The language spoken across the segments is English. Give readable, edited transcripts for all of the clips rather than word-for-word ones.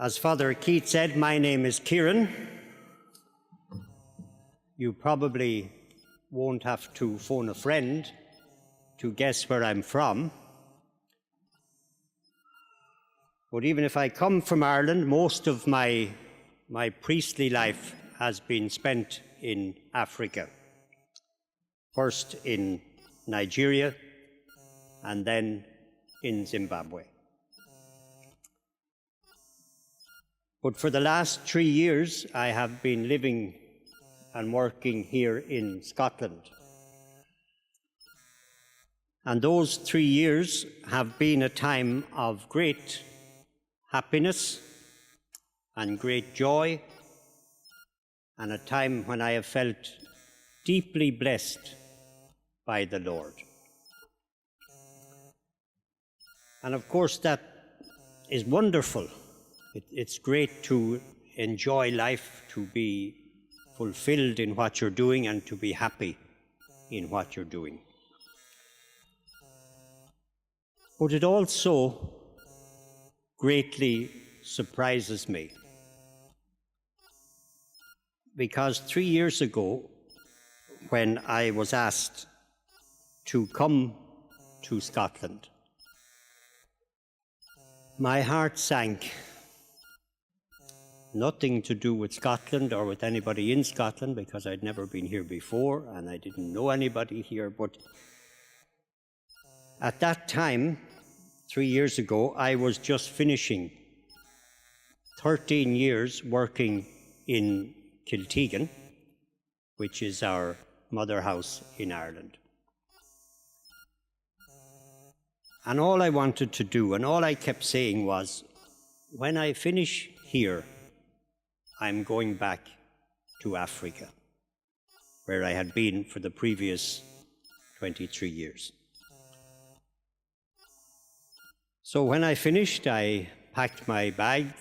As Father Keith said, my name is Kyran. You probably won't have to phone a friend to guess where I'm from. But even if I come from Ireland, most of my priestly life has been spent in Africa. First in Nigeria and then in Zimbabwe. But for the last 3 years, I have been living and working here in Scotland. And those 3 years have been a time of great happiness and great joy, and a time when I have felt deeply blessed by the Lord. And of course, that is wonderful. It's great to enjoy life, to be fulfilled in what you're doing and to be happy in what you're doing. But it also greatly surprises me, because 3 years ago, when I was asked to come to Scotland, my heart sank. Nothing to do with Scotland or with anybody in Scotland, because I'd never been here before and I didn't know anybody here. But at that time, 3 years ago, I was just finishing 13 years working in Kiltegan, which is our mother house in Ireland. And all I wanted to do, and all I kept saying was, when I finish here, I'm going back to Africa, where I had been for the previous 23 years. So when I finished, I packed my bag,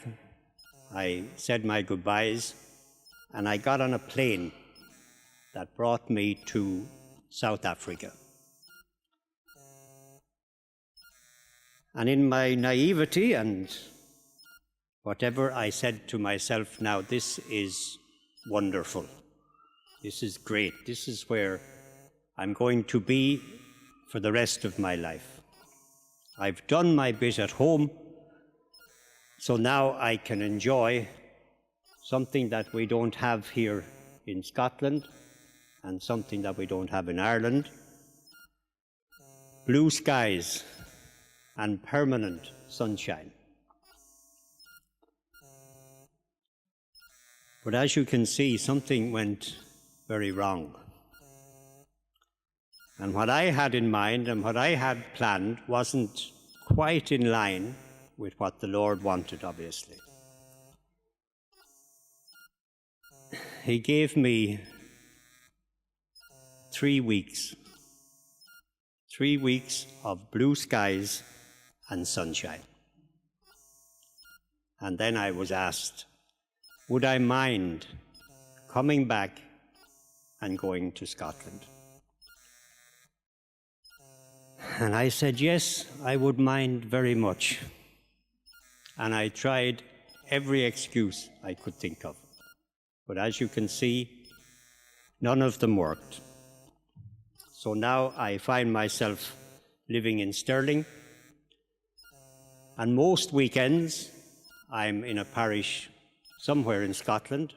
I said my goodbyes, and I got on a plane that brought me to South Africa. And in my naivety and whatever, I said to myself, now this is wonderful. This is great. This is where I'm going to be for the rest of my life. I've done my bit at home, so now I can enjoy something that we don't have here in Scotland and something that we don't have in Ireland. Blue skies and permanent sunshine. But as you can see, something went very wrong. And what I had in mind and what I had planned wasn't quite in line with what the Lord wanted, obviously. He gave me 3 weeks. 3 weeks of blue skies and sunshine. And then I was asked, would I mind coming back and going to Scotland? And I said, yes, I would mind very much. And I tried every excuse I could think of. But as you can see, none of them worked. So now I find myself living in Stirling. And most weekends, I'm in a parish somewhere in Scotland,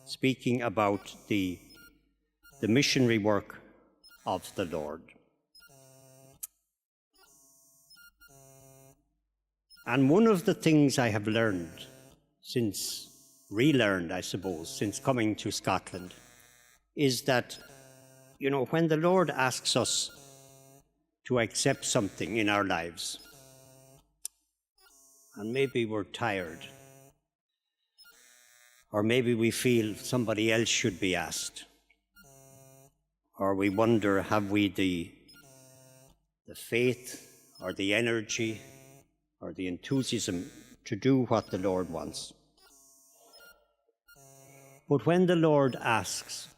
speaking about the missionary work of the Lord. And one of the things I have learned relearned, I suppose, since coming to Scotland, is that, when the Lord asks us to accept something in our lives, and maybe we're tired, or maybe we feel somebody else should be asked, or we wonder, have we the faith or the energy or the enthusiasm to do what the Lord wants. But when the Lord asks,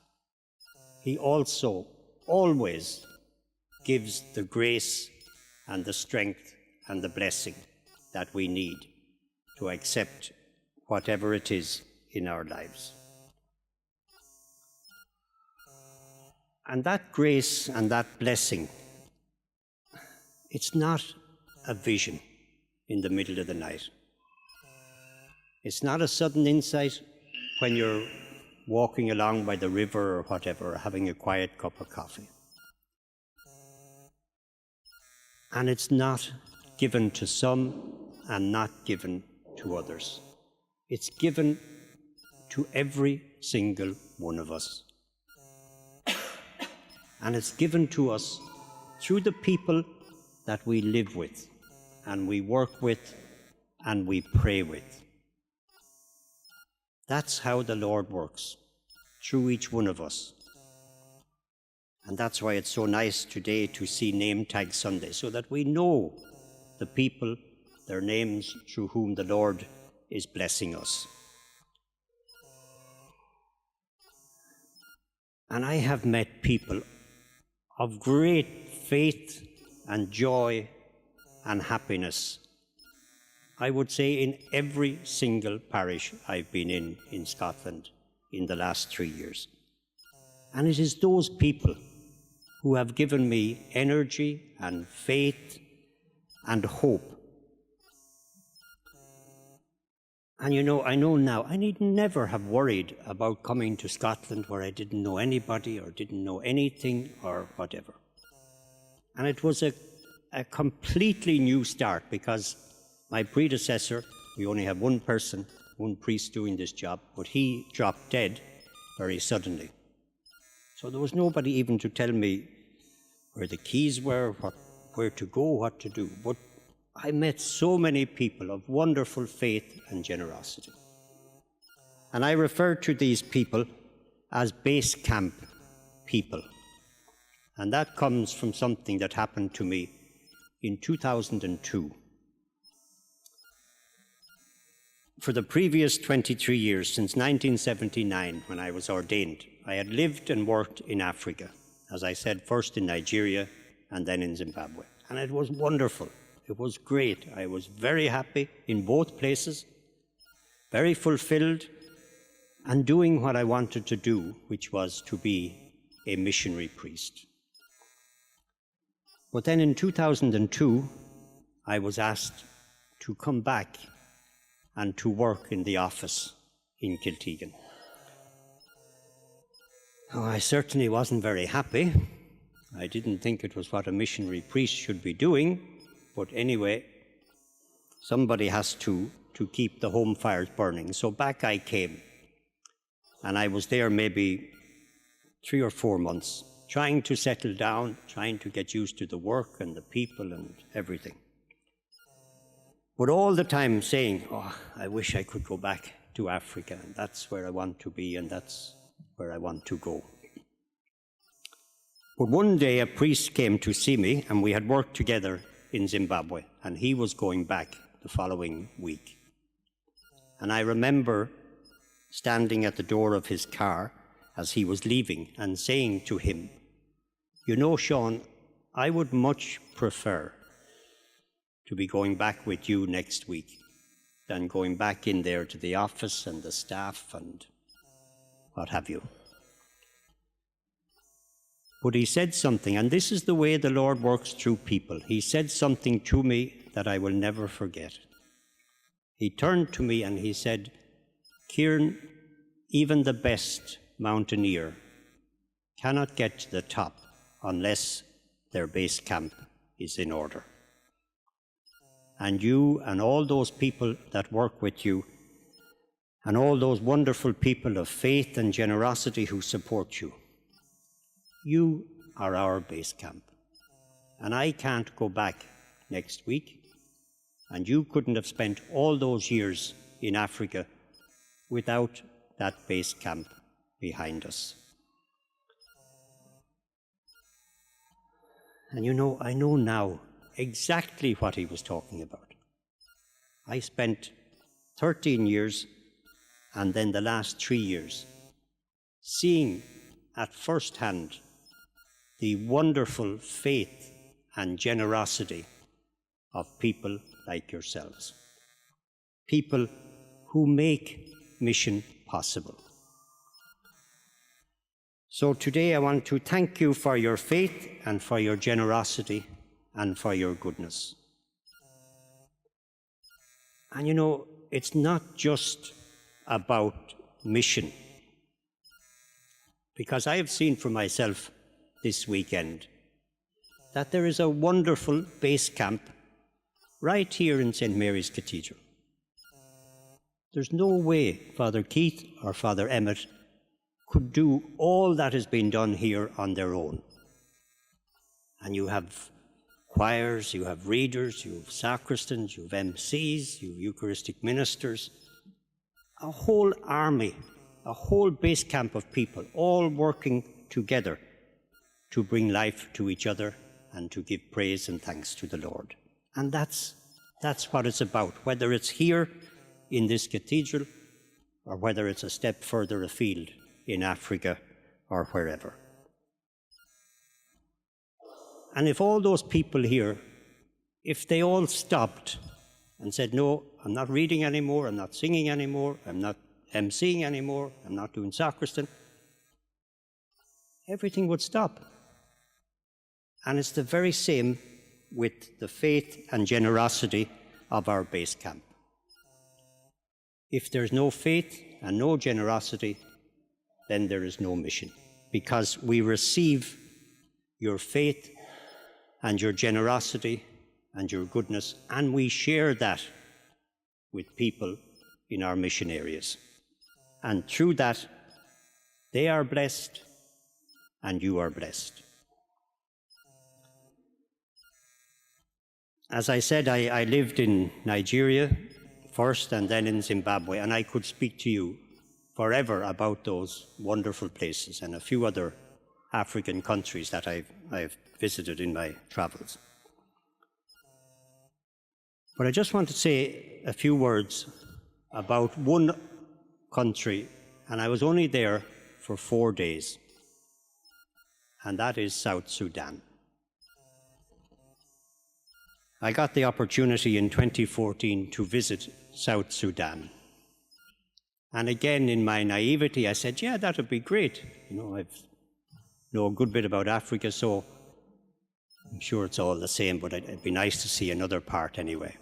He also always gives the grace and the strength and the blessing that we need to accept whatever it is in our lives. And that grace and that blessing, it's not a vision in the middle of the night. It's not a sudden insight when you're walking along by the river or whatever, or having a quiet cup of coffee. And it's not given to some and not given to others. It's given to every single one of us. And it's given to us through the people that we live with, and we work with, and we pray with. That's how the Lord works, through each one of us. And that's why it's so nice today to see Name Tag Sunday, so that we know the people, their names, through whom the Lord is blessing us. And I have met people of great faith and joy and happiness, I would say, in every single parish I've been in Scotland in the last 3 years. And it is those people who have given me energy and faith and hope. And you know, I know now, I need never have worried about coming to Scotland where I didn't know anybody or didn't know anything or whatever. And it was a completely new start, because my predecessor, we only had one person, one priest doing this job, but he dropped dead very suddenly. So there was nobody even to tell me where the keys were, where to go, what to do. But I met so many people of wonderful faith and generosity. And I refer to these people as base camp people. And that comes from something that happened to me in 2002. For the previous 23 years, since 1979, when I was ordained, I had lived and worked in Africa. As I said, first in Nigeria and then in Zimbabwe. And it was wonderful. It was great. I was very happy in both places, very fulfilled, and doing what I wanted to do, which was to be a missionary priest. But then in 2002, I was asked to come back and to work in the office in Kiltegan. Oh, I certainly wasn't very happy. I didn't think it was what a missionary priest should be doing, but anyway, somebody has to keep the home fires burning. So back I came, and I was there maybe 3 or 4 months, trying to settle down, trying to get used to the work and the people and everything. But all the time saying, oh, I wish I could go back to Africa, and that's where I want to be, and that's where I want to go. But one day a priest came to see me, and we had worked together in Zimbabwe, and he was going back the following week. And I remember standing at the door of his car as he was leaving and saying to him, you know, Sean, I would much prefer to be going back with you next week than going back in there to the office and the staff and what have you. But he said something, and this is the way the Lord works through people. He said something to me that I will never forget. He turned to me and he said, Kyran, even the best mountaineer cannot get to the top unless their base camp is in order. And you and all those people that work with you and all those wonderful people of faith and generosity who support you, you are our base camp. And I can't go back next week, and you couldn't have spent all those years in Africa without that base camp behind us. And you know, I know now exactly what he was talking about. I spent 13 years and then the last 3 years seeing at first hand the wonderful faith and generosity of people like yourselves. people who make mission possible. So today I want to thank you for your faith and for your generosity and for your goodness. And you know, it's not just about mission, because I have seen for myself this weekend that there is a wonderful base camp right here in St. Mary's Cathedral. There's no way Father Keith or Father Emmett could do all that has been done here on their own. And you have choirs, you have readers, you have sacristans, you have MCs, you have Eucharistic ministers, a whole army, a whole base camp of people, all working together to bring life to each other and to give praise and thanks to the Lord. And that's what it's about, whether it's here in this cathedral or whether it's a step further afield in Africa or wherever. And if all those people here, if they all stopped and said, no, I'm not reading anymore, I'm not singing anymore, I'm not emceeing anymore, I'm not doing sacristan, everything would stop. And it's the very same with the faith and generosity of our base camp. If there's no faith and no generosity, then there is no mission, because we receive your faith and your generosity and your goodness, and we share that with people in our mission areas. And through that, they are blessed and you are blessed. As I said, I lived in Nigeria first and then in Zimbabwe, and I could speak to you forever about those wonderful places and a few other African countries that I've visited in my travels. But I just want to say a few words about one country, and I was only there for 4 days, and that is South Sudan. I got the opportunity in 2014 to visit South Sudan. And again, in my naivety, I said, yeah, that would be great. You know, I know a good bit about Africa, so I'm sure it's all the same, but it'd be nice to see another part anyway.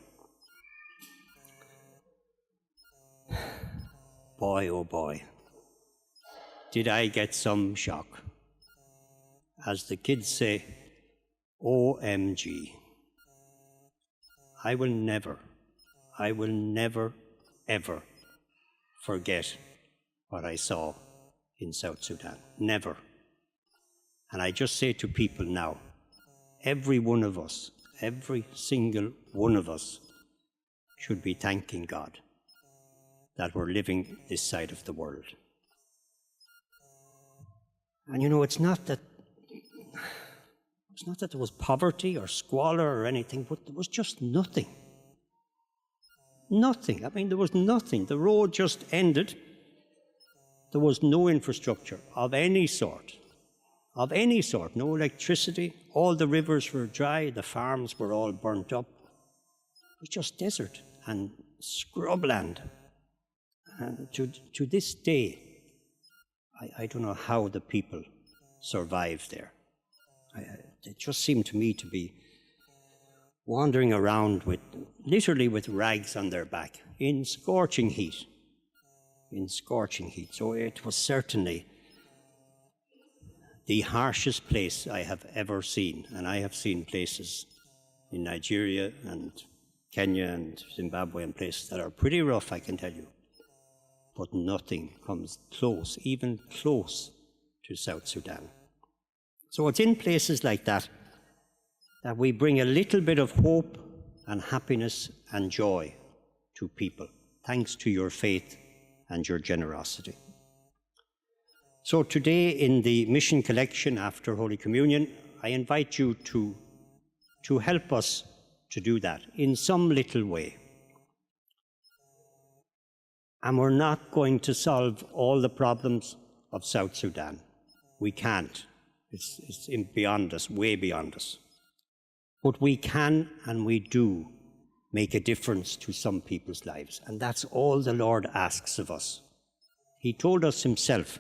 Boy, oh boy, did I get some shock. As the kids say, OMG. I will never, ever forget what I saw in South Sudan. Never. And I just say to people now, every one of us, every single one of us should be thanking God that we're living this side of the world. And you know, it's not that there was poverty or squalor or anything, but there was just nothing. Nothing. I mean, there was nothing. The road just ended. There was no infrastructure of any sort. Of any sort. No electricity. All the rivers were dry. The farms were all burnt up. It was just desert and scrubland. And to this day, I don't know how the people survived there. They just seemed to me to be wandering around literally with rags on their back in scorching heat. So it was certainly the harshest place I have ever seen. And I have seen places in Nigeria and Kenya and Zimbabwe and places that are pretty rough, I can tell you. But nothing comes close, even close to South Sudan. So it's in places like that that we bring a little bit of hope and happiness and joy to people, thanks to your faith and your generosity. So today in the mission collection after Holy Communion, I invite you to help us to do that in some little way. And we're not going to solve all the problems of South Sudan. We can't. It's beyond us, way beyond us. But we can and we do make a difference to some people's lives. And that's all the Lord asks of us. He told us himself,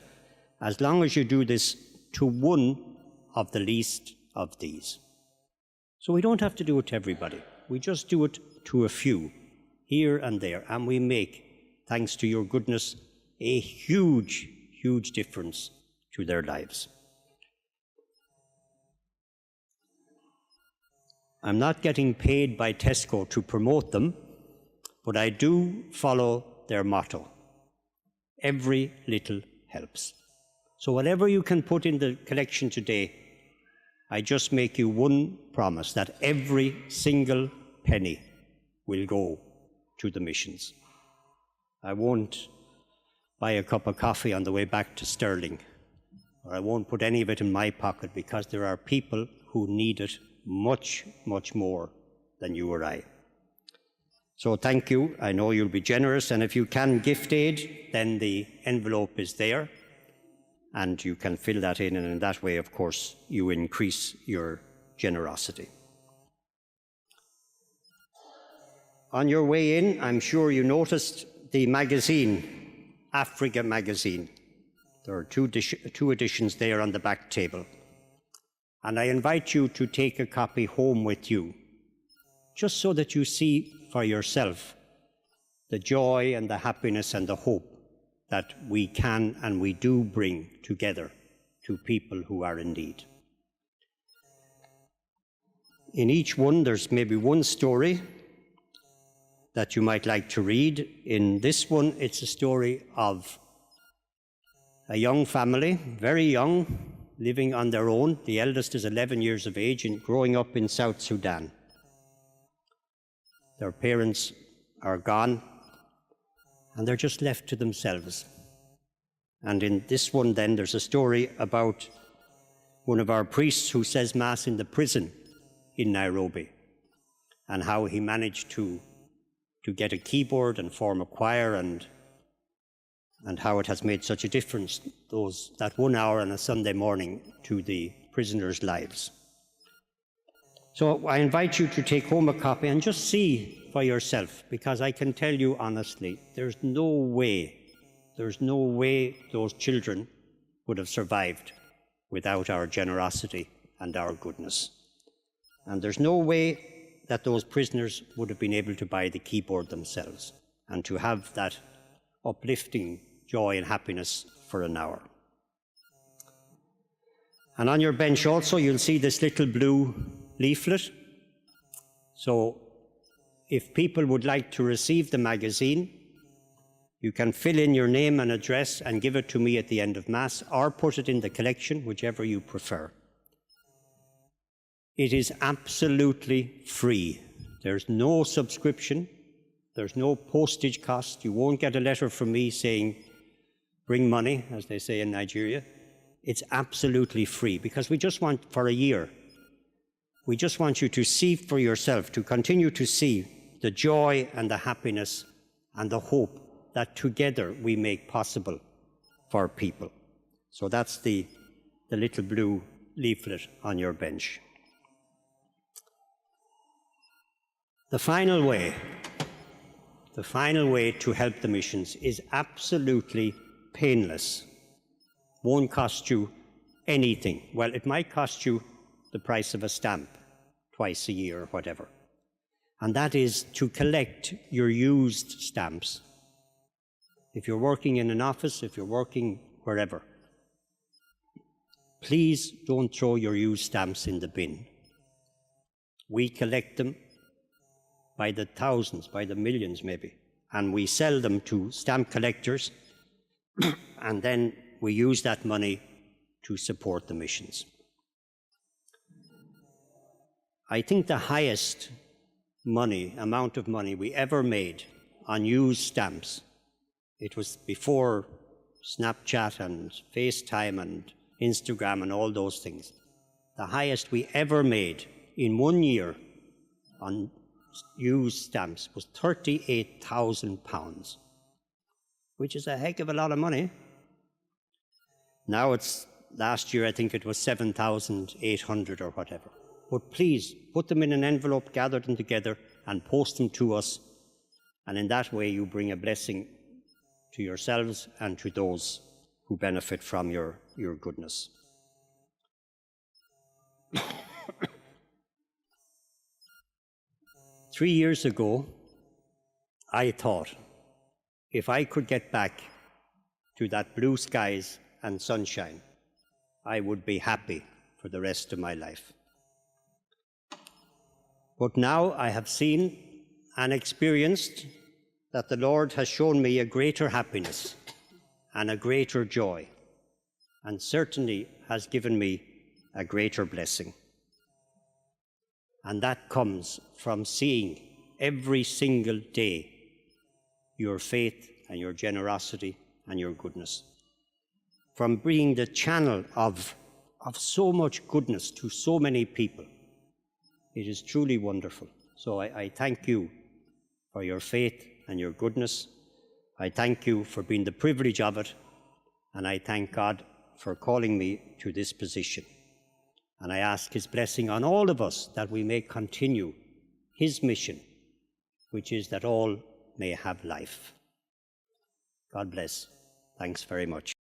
as long as you do this to one of the least of these. So we don't have to do it to everybody. We just do it to a few, here and there, and we make, thanks to your goodness, a huge, huge difference to their lives. I'm not getting paid by Tesco to promote them, but I do follow their motto. Every little helps. So whatever you can put in the collection today, I just make you one promise that every single penny will go to the missions. I won't buy a cup of coffee on the way back to Stirling, or I won't put any of it in my pocket, because there are people who need it much, much more than you or I. So thank you. I know you'll be generous, and if you can gift aid, then the envelope is there, and you can fill that in, and in that way, of course, you increase your generosity. On your way in, I'm sure you noticed the magazine, Africa magazine. There are two editions there on the back table. And I invite you to take a copy home with you, just so that you see for yourself the joy and the happiness and the hope that we can and we do bring together to people who are in need. In each one, there's maybe one story that you might like to read. In this one, it's a story of a young family, very young, living on their own. The eldest is 11 years of age and growing up in South Sudan. Their parents are gone, and they're just left to themselves. And in this one, then, there's a story about one of our priests who says Mass in the prison in Nairobi, and how he managed to get a keyboard and form a choir, and how it has made such a difference, that 1 hour on a Sunday morning, to the prisoners' lives. So I invite you to take home a copy and just see for yourself, because I can tell you honestly, there's no way those children would have survived without our generosity and our goodness. And there's no way that those prisoners would have been able to buy the keyboard themselves and to have that uplifting joy and happiness for an hour. And on your bench also, you'll see this little blue leaflet. So if people would like to receive the magazine, you can fill in your name and address and give it to me at the end of Mass, or put it in the collection, whichever you prefer. It is absolutely free. There's no subscription. There's no postage cost. You won't get a letter from me saying, bring money, as they say in Nigeria. It's absolutely free, because we just want, for a year, we just want you to see for yourself, to continue to see the joy and the happiness and the hope that together we make possible for people. So that's the little blue leaflet on your bench. The final way to help the missions is absolutely painless. Won't cost you anything. Well, it might cost you the price of a stamp twice a year or whatever. And that is to collect your used stamps. If you're working in an office, if you're working wherever, please don't throw your used stamps in the bin. We collect them by the thousands, by the millions maybe, and we sell them to stamp collectors, and then we use that money to support the missions. I think the highest amount of money we ever made on used stamps, it was before Snapchat and FaceTime and Instagram and all those things. The highest we ever made in 1 year on used stamps was £38,000, which is a heck of a lot of money. Now last year I think it was 7,800 or whatever. But please, put them in an envelope, gather them together, and post them to us. And in that way, you bring a blessing to yourselves and to those who benefit from your goodness. 3 years ago, I thought if I could get back to that blue skies and sunshine, I would be happy for the rest of my life. But now I have seen and experienced that the Lord has shown me a greater happiness and a greater joy, and certainly has given me a greater blessing. And that comes from seeing every single day your faith and your generosity and your goodness. From being the channel of so much goodness to so many people. It is truly wonderful. So I thank you for your faith and your goodness. I thank you for being the privilege of it, and I thank God for calling me to this position. And I ask his blessing on all of us, that we may continue his mission, which is that all may have life. God bless. Thanks very much.